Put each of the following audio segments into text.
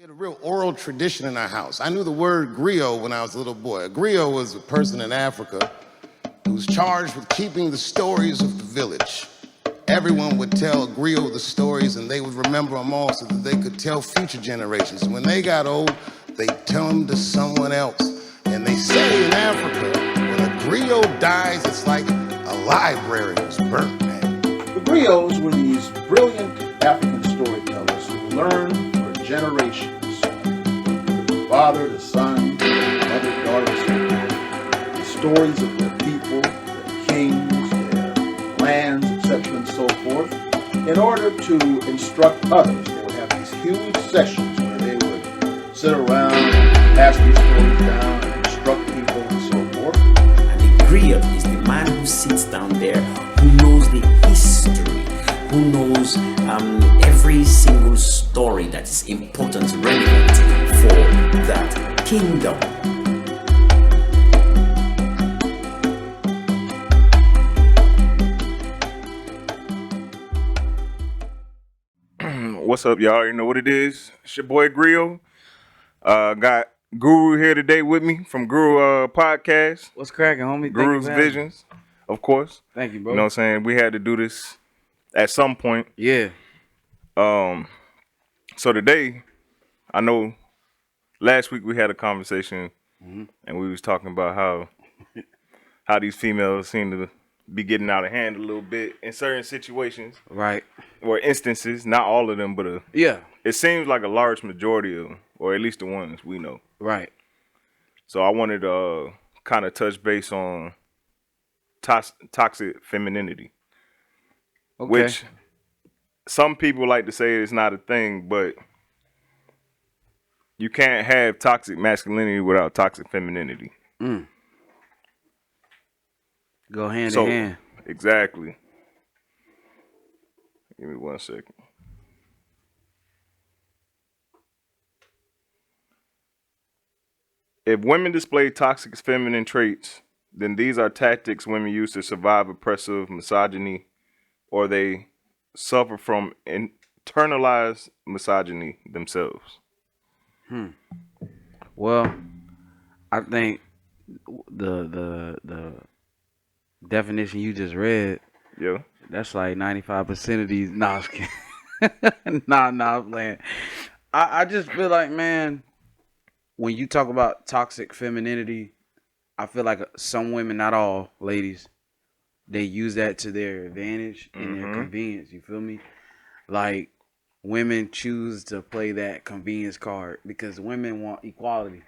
We had a real oral tradition in our house. I knew the word griot when I was a little boy. A griot was a person in Africa who was charged with keeping the stories of the village. Everyone would tell a griot the stories and they would remember them all so that they could tell future generations. And when they got old, they'd tell them to someone else. And they say in Africa, when a griot dies, it's like a library was burnt, man. The griots were these brilliant African storytellers who learned for generations, from father to son, mother, daughter, the stories of their people, their kings, their lands, etc., and so forth. In order to instruct others, they would have these huge sessions where they would sit around and pass these stories down and instruct people and so forth. And the griot is the man who sits down there, who knows the history, who knows every single story that is important, relevant for that kingdom. What's up, y'all? You know what it is. It's your boy Griot. Got Guru here today with me from Guru Podcast. What's cracking, homie? Guru's Visions, of course. Thank you, bro. You know what I'm saying? We had to do this at some point. Yeah. So today, I know last week we had a conversation and we was talking about how these females seem to be getting out of hand a little bit in certain situations. Right. Or instances, not all of them, but Yeah. it seems like a large majority of them, or at least the ones we know. Right. So I wanted to kind of touch base on toxic femininity, Okay. which some people like to say it's not a thing, but you can't have toxic masculinity without toxic femininity. Go hand So in hand. exactly. Give me 1 second. If women display toxic feminine traits, then these are tactics women use to survive oppressive misogyny, or they suffer from internalized misogyny themselves. Well, I think the definition you just read, Yeah. that's like 95% of these. Nah, I was kidding. nah, I'm playing. I just feel like, man, when you talk about toxic femininity, I feel like some women, not all ladies, they use that to their advantage and their convenience. You feel me? Like, women choose to play that convenience card because women want equality.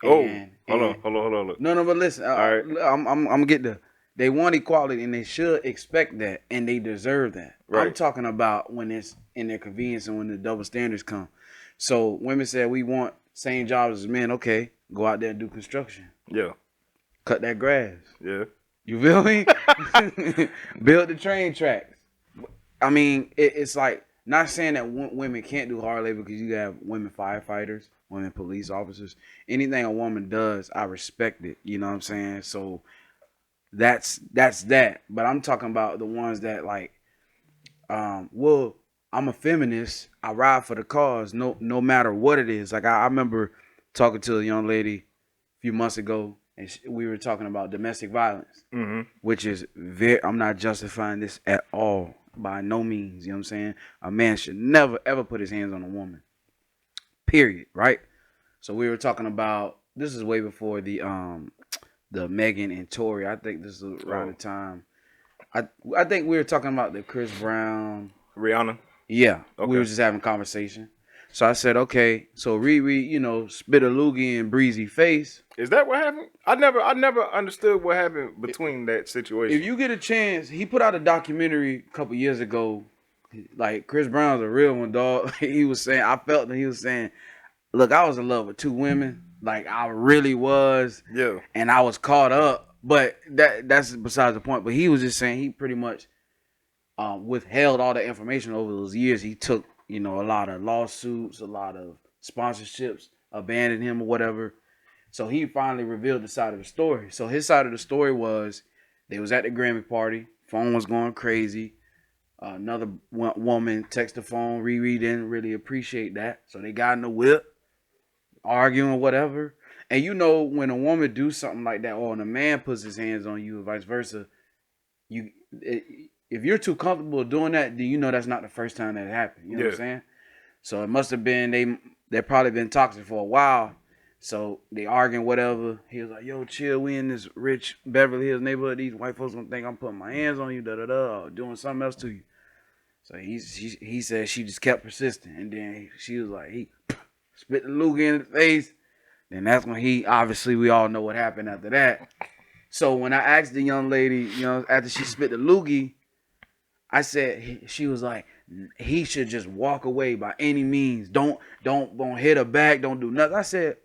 Hold And- on. No, but listen. right. I'm gonna get there. They want equality, and they should expect that, and they deserve that. Right. I'm talking about when it's in their convenience and when the double standards come. So women say we want same jobs as men. Okay, go out there and do construction, Yeah. cut that grass. Yeah. You feel me? Build the train tracks. I mean, it's like, not saying that women can't do hard labor, because you have women firefighters, women police officers. Anything a woman does, I respect it. You know what I'm saying? So that's that. But I'm talking about the ones that like, well, I'm a feminist. I ride for the cause, no matter what it is. Like I remember talking to a young lady a few months ago, and we were talking about domestic violence, which is I'm not justifying this at all, by no means. You know what I'm saying? A man should never ever put his hands on a woman. Period. Right? So we were talking about, this is way before the Megan and Tory. I think this is around the time. I think we were talking about the Chris Brown. Rihanna. Yeah. Okay. We were just having a conversation. So I said, okay, so Riri, spit a loogie in Breezy face. Is that what happened? I never understood what happened between that situation. If you get a chance, he put out a documentary a couple years ago. Like, Chris Brown's a real one, dog. He was saying, I felt that he was saying, look, I was in love with two women. Like, I really was. Yeah. And I was caught up. But that's besides the point. But he was just saying he pretty much withheld all the information over those years. He took, a lot of lawsuits, a lot of sponsorships, abandoned him or whatever. So he finally revealed the side of the story. So his side of the story was, they was at the Grammy party. Phone was going crazy. Another woman text the phone. Riri didn't really appreciate that, so they got in the whip, arguing, whatever. And you know, when a woman do something like that, or when a man puts his hands on you, or vice versa, if you're too comfortable doing that, then you know that's not the first time that happened. You know what I'm saying? So it must have been they probably been toxic for a while. So they arguing, whatever. He was like, "Yo, chill. We in this rich Beverly Hills neighborhood. These white folks gonna think I'm putting my hands on you, or doing something else to you." So he said she just kept persisting, and then she was like, he spit the loogie in the face. Then that's when obviously we all know what happened after that. So when I asked the young lady, after she spit the loogie, I said, she was like, he should just walk away by any means. Don't hit her back. Don't do nothing.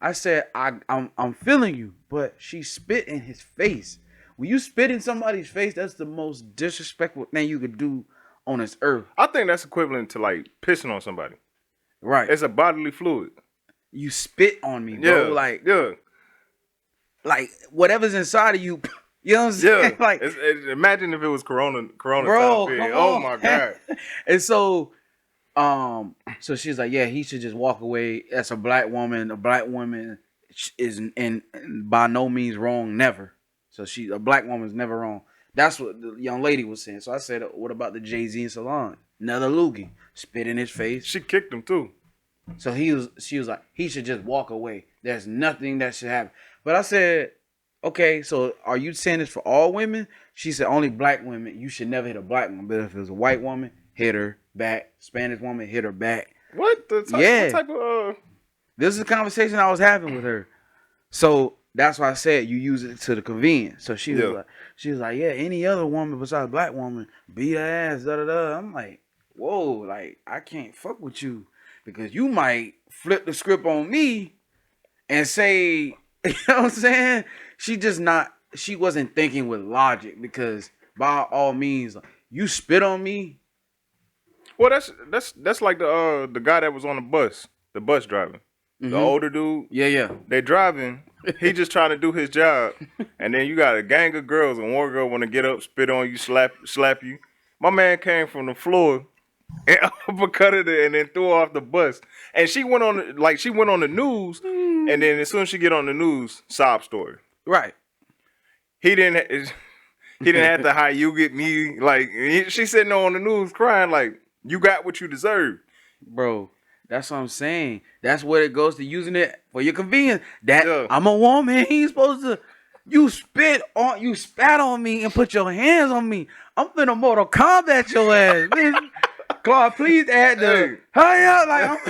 I said, I'm feeling you, but she spit in his face. When you spit in somebody's face, that's the most disrespectful thing you could do on this earth. I think that's equivalent to like pissing on somebody. Right. It's a bodily fluid. You spit on me, bro. Like whatever's inside of you. You know what I'm saying? Yeah. Like, imagine if it was Corona bro, time period. come on. Oh my God. And so she's like, yeah, he should just walk away. That's a black woman. A black woman is in by no means wrong, never. So a black woman's never wrong. That's what the young lady was saying. So I said, what about the Jay-Z and Salon? Another loogie, spit in his face. She kicked him too. So she was like, he should just walk away. There's nothing that should happen. But I said, okay, so are you saying this for all women? She said, only black women. You should never hit a black woman. But if it was a white woman, hit her back. Spanish woman, hit her back. What the type, yeah. What type of This is a conversation I was having with her. So that's why I said you use it to the convenience. So she was like, yeah, any other woman besides a black woman, beat her ass, da da da. I'm like, whoa, like I can't fuck with you because you might flip the script on me and say, you know what I'm saying? She wasn't thinking with logic because by all means, you spit on me. Well, that's like the guy that was on the bus driver. The older dude. Yeah. They driving. He just trying to do his job. And then you got a gang of girls and one girl want to get up, spit on you, slap you. My man came from the floor and uppercutted her and then threw her off the bus. And she went on the news. And then as soon as she get on the news, sob story. Right. He didn't have to how you get me. Like she sitting there on the news crying like you got what you deserve. Bro. That's what I'm saying. That's where it goes to using it for your convenience. I'm a woman. He ain't supposed to. You spat on me and put your hands on me. I'm finna Mortal Kombat your ass, bitch. Claude, please add the hurry up, like.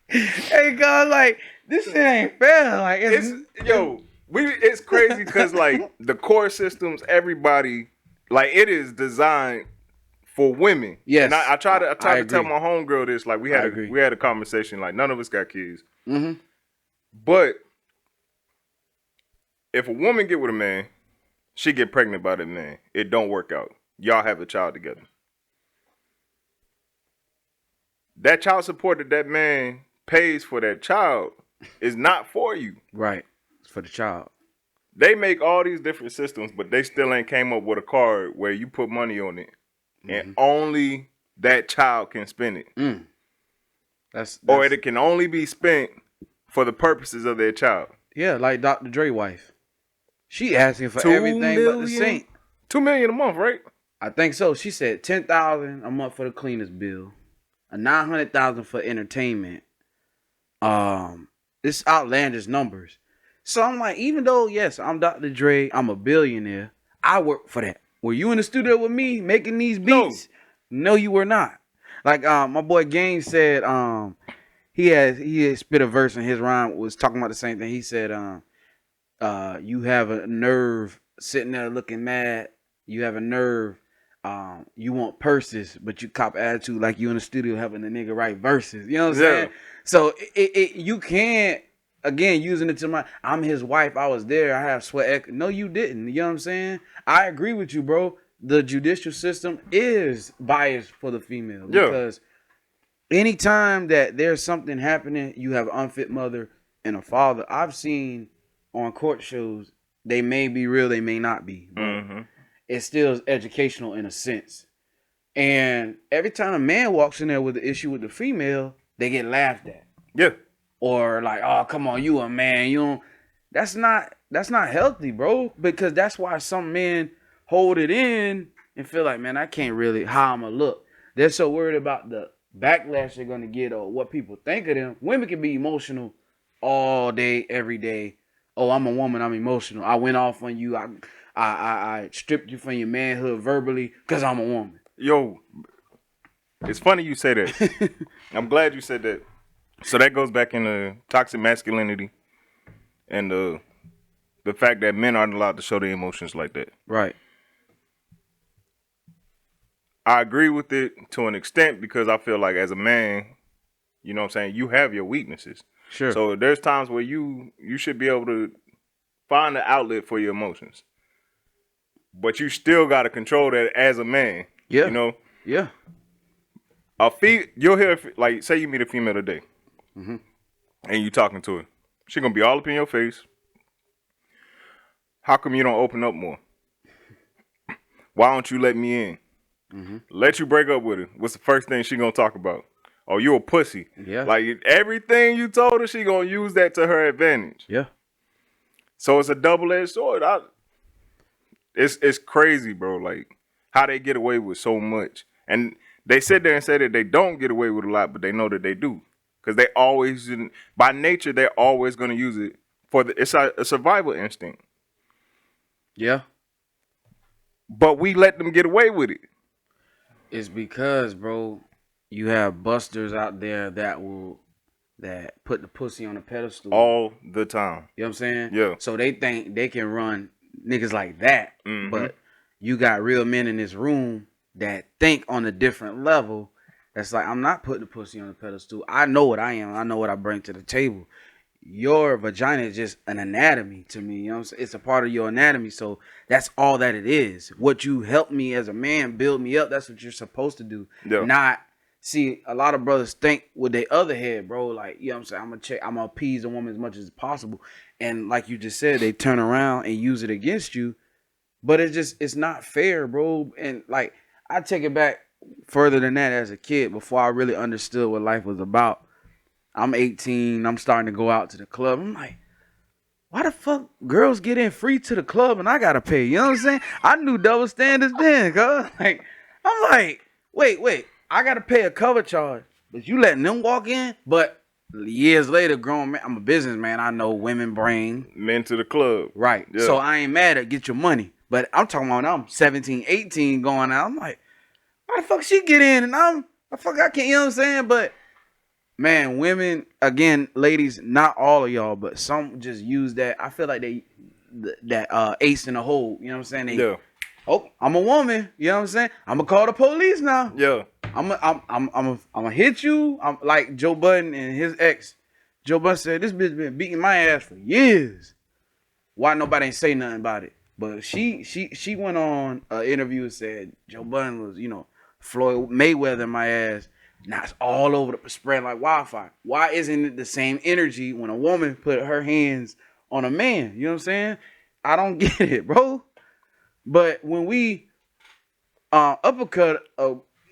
Hey, God, like this shit ain't fair. Like it's crazy because like the core systems, everybody like it is designed for women. Yes. And I tried to tell my homegirl this. Like we had a conversation. Like none of us got kids. Mm-hmm. But if a woman get with a man, she get pregnant by the man. It don't work out. Y'all have a child together. That child support that man pays for that child is not for you. Right. It's for the child. They make all these different systems, but they still ain't came up with a card where you put money on it. And only that child can spend it. That's or it can only be spent for the purposes of their child. Yeah, like Dr. Dre wife. She asking for everything but the sink. $2 million a month, right? I think so. She said $10,000 a month for the cleaners bill, a $900,000 for entertainment. It's outlandish numbers. So I'm like, even though yes, I'm Dr. Dre, I'm a billionaire. I work for that. Were you in the studio with me making these beats? No, you were not. Like my boy Game said, he had spit a verse in his rhyme was talking about the same thing. He said, you have a nerve sitting there looking mad. You have a nerve. You want purses, but you cop attitude like you in the studio helping the nigga write verses. You know what I'm saying? So you can't. Again, using it to I'm his wife. I was there. I have sweat. No, you didn't. You know what I'm saying? I agree with you, bro. The judicial system is biased for the female because anytime that there's something happening, you have an unfit mother and a father. I've seen on court shows, they may be real, they may not be. it still is educational in a sense. And every time a man walks in there with an issue with the female, they get laughed at. Yeah. Or like, oh, come on, you a man. You don't. That's not healthy, bro. Because that's why some men hold it in and feel like, man, I can't really how I'ma look. They're so worried about the backlash they're gonna get or what people think of them. Women can be emotional all day, every day. Oh, I'm a woman. I'm emotional. I went off on you. I stripped you from your manhood verbally because I'm a woman. Yo, it's funny you say that. I'm glad you said that. So that goes back into toxic masculinity and the fact that men aren't allowed to show their emotions like that. Right. I agree with it to an extent because I feel like as a man, you know what I'm saying, you have your weaknesses. Sure. So there's times where you should be able to find an outlet for your emotions. But you still got to control that as a man. Yeah. You know? Yeah. You'll hear, like, say you meet a female today, and you talking to her. She gonna be all up in your face. How come you don't open up more? Why don't you let me in? Let you break up with her. What's the first thing she gonna talk about? Oh, you a pussy. Yeah. Like, everything you told her, she gonna use that to her advantage. Yeah. So it's a double-edged sword. It's crazy, bro. Like, how they get away with so much. And they sit there and say that they don't get away with a lot, but they know that they do. Because they always, by nature, they're always going to use it it's a survival instinct. Yeah. But we let them get away with it. It's because, bro, you have busters out there that put the pussy on a pedestal All the time. You know what I'm saying? Yeah. So they think they can run niggas like that. But you got real men in this room that think on a different level. That's like, I'm not putting the pussy on a pedestal. I know what I am. I know what I bring to the table. Your vagina is just an anatomy to me. You know what I'm saying? It's a part of your anatomy. So that's all that it is. What you help me as a man, build me up. That's what you're supposed to do. Yeah. Not see, a lot of brothers think with their other head, bro. Like, you know what I'm saying? I'm gonna appease a woman as much as possible. And like you just said, they turn around and use it against you. But it's not fair, bro. And like, I take it back further than that as a kid before I really understood what life was about. I'm 18. I'm starting to go out to the club. I'm like, why the fuck girls get in free to the club and I gotta pay? You know what I'm saying? I knew double standards then, cuz. Like, I'm like, wait. I gotta pay a cover charge, but you letting them walk in? But years later, grown man, I'm a businessman. I know women bring Men to the club. right. Yeah. So I ain't mad at get your money. But I'm talking about I'm 17, 18 going out. I'm like, why the fuck she get in and I can't, you know what I'm saying? But man, women, again, ladies, not all of y'all, but some just use that. I feel like that ace in the hole. You know what I'm saying? Yeah. Oh, I'm a woman. You know what I'm saying? I'm gonna call the police now. Yeah. I'm gonna hit you. I'm like Joe Budden and his ex. Joe Budden said this bitch been beating my ass for years. Why nobody ain't say nothing about it? But she went on an interview and said Joe Budden was, Floyd Mayweather my ass. Now it's all over the spread like wildfire. Why isn't it the same energy when a woman put her hands on a man? You know what I'm saying? I don't get it, bro. But when we uppercut,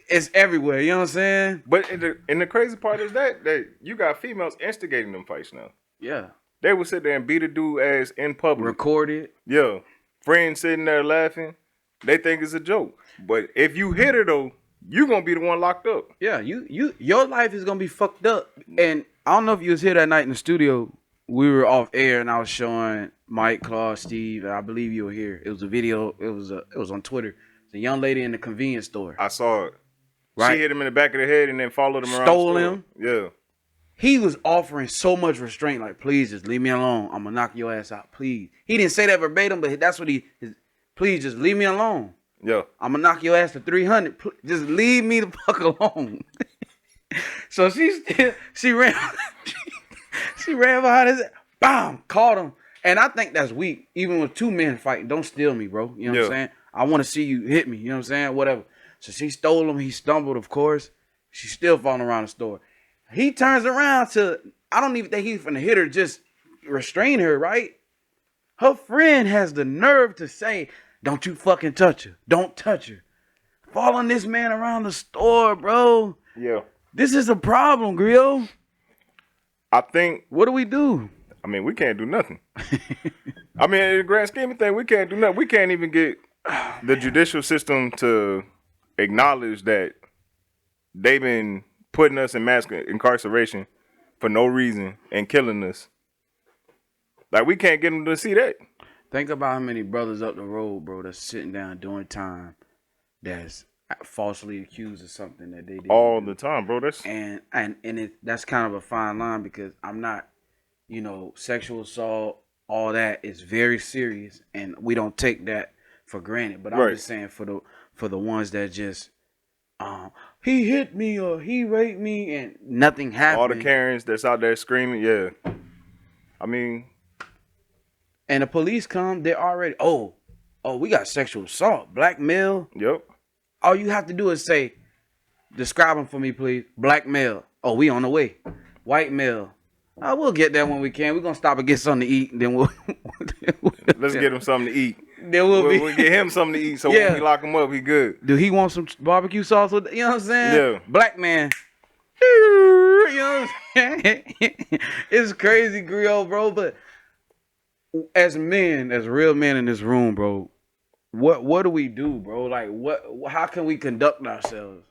it's everywhere. You know what I'm saying? But and the crazy part is that you got females instigating them fights now. Yeah. They would sit there and beat a dude ass in public. Recorded. Yeah. Friends sitting there laughing. They think it's a joke. But if you hit her though, you gonna be the one locked up. Yeah, your life is gonna be fucked up. And I don't know if you was here that night in the studio. We were off air and I was showing Mike, Claude, Steve, and I believe you were here. It was a video. It was on Twitter. It's a young lady in the convenience store. I saw it. Right. She hit him in the back of the head and then followed him around. Stole the store. him. Yeah. He was offering so much restraint, like, please just leave me alone. I'm gonna knock your ass out, please. He didn't say that verbatim, but that's what please just leave me alone. Yeah. I'm gonna knock your ass to 300. Just leave me the fuck alone. So she ran she ran behind his, bam, caught him. And I think that's weak. Even with two men fighting, don't steal me, bro. You know what I'm saying? I want to see you hit me. You know what I'm saying? Whatever. So she stole him. He stumbled, of course. She's still falling around the store. He turns around I don't even think he's finna hit her, just restrain her, right? Her friend has the nerve to say, Don't you fucking touch her. Don't touch her. Following this man around the store, bro. Yeah. This is a problem, Griot. I think, What do we do? I mean, we can't do nothing. I mean, in the grand scheme of things, we can't do nothing. We can't even get the judicial system to acknowledge that they've been putting us in mass incarceration for no reason and killing us. Like, we can't get them to see that. Think about how many brothers up the road, bro, that's sitting down doing time that's falsely accused of something that they did All the time, bro. That's that's kind of a fine line because I'm not, sexual assault, all that is very serious, and we don't take that for granted. But I'm Right. just saying for the ones that just he hit me or he raped me and nothing happened. all the Karens that's out there screaming. Yeah. I mean, And the police come, they're already we got sexual assault, black male. yep. All you have to do is say, describe them for me, please. Black male. Oh, we on the way. White male. Oh, we'll get there when we can. We're gonna stop and get something to eat, and then we'll Let's get him something to eat. Then We'll get him something to eat, so Yeah. when we lock him up, he good. Do he want some barbecue sauce with, you know what I'm saying? Yeah. Black man. You know what I'm saying? It's crazy, Griot, bro. But as men, as real men in this room, bro, what do we do, bro? Like, how can we conduct ourselves?